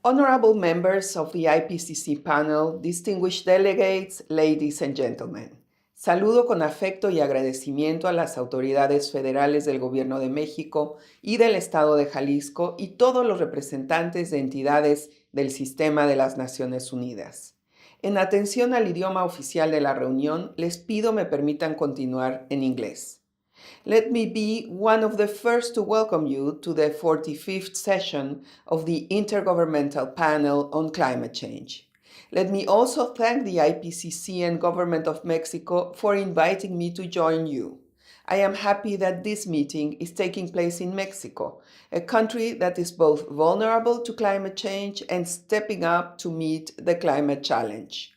Honorable members of the IPCC panel, distinguished delegates, ladies and gentlemen. Saludo con afecto y agradecimiento a las autoridades federales del Gobierno de México y del Estado de Jalisco y todos los representantes de entidades del sistema de las Naciones Unidas. En atención al idioma oficial de la reunión, les pido me permitan continuar en inglés. Let me be one of the first to welcome you to the 45th session of the Intergovernmental Panel on Climate Change. Let me also thank the IPCC and Government of Mexico for inviting me to join you. I am happy that this meeting is taking place in Mexico, a country that is both vulnerable to climate change and stepping up to meet the climate challenge.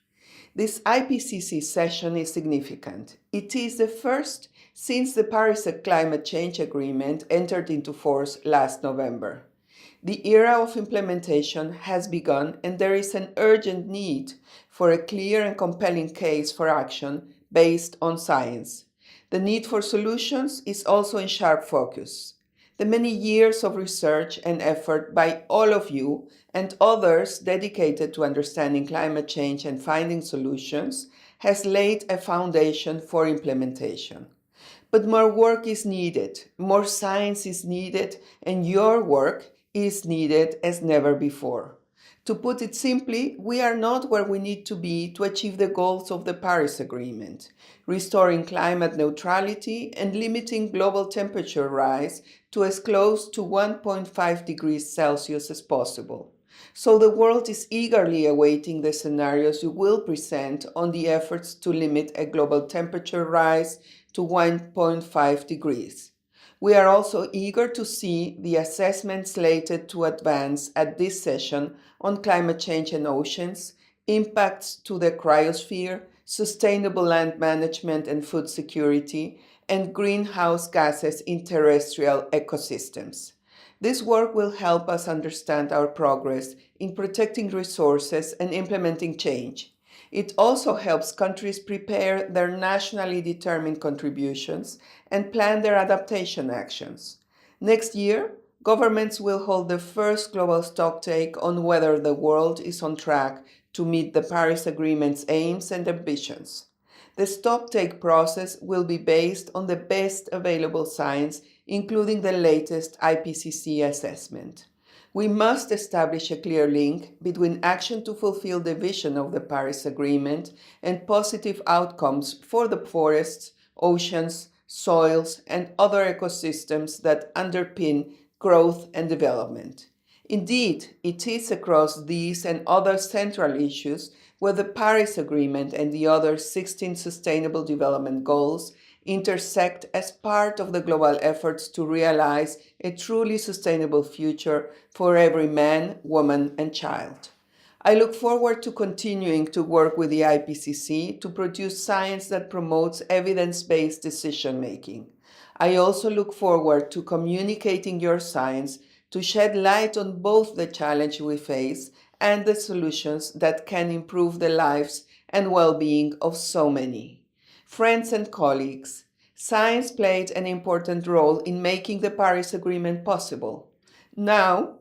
This IPCC session is significant. It is the first since the Paris Climate Change Agreement entered into force last November. The era of implementation has begun, and there is an urgent need for a clear and compelling case for action based on science. The need for solutions is also in sharp focus. The many years of research and effort by all of you and others dedicated to understanding climate change and finding solutions has laid a foundation for implementation. But more work is needed, more science is needed, and your work is needed as never before. To put it simply, we are not where we need to be to achieve the goals of the Paris Agreement, restoring climate neutrality and limiting global temperature rise to as close to 1.5 degrees Celsius as possible. So the world is eagerly awaiting the scenarios you will present on the efforts to limit a global temperature rise to 1.5 degrees. We are also eager to see the assessment slated to advance at this session on climate change and oceans, impacts to the cryosphere, sustainable land management and food security, and greenhouse gases in terrestrial ecosystems. This work will help us understand our progress in protecting resources and implementing change. It also helps countries prepare their nationally determined contributions and plan their adaptation actions. Next year, governments will hold the first global stocktake on whether the world is on track to meet the Paris Agreement's aims and ambitions. The stocktake process will be based on the best available science, including the latest IPCC assessment. We must establish a clear link between action to fulfill the vision of the Paris Agreement and positive outcomes for the forests, oceans, soils, and other ecosystems that underpin growth and development. Indeed, it is across these and other central issues where the Paris Agreement and the other 16 Sustainable Development Goals intersect as part of the global efforts to realize a truly sustainable future for every man, woman, and child. I look forward to continuing to work with the IPCC to produce science that promotes evidence-based decision-making. I also look forward to communicating your science to shed light on both the challenge we face and the solutions that can improve the lives and well-being of so many. Friends and colleagues, science played an important role in making the Paris Agreement possible. Now,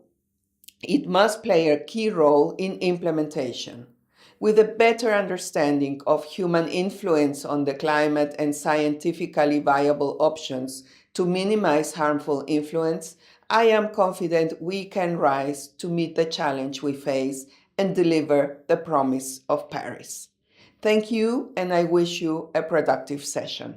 it must play a key role in implementation. With a better understanding of human influence on the climate and scientifically viable options to minimize harmful influence, I am confident we can rise to meet the challenge we face and deliver the promise of Paris. Thank you, and I wish you a productive session.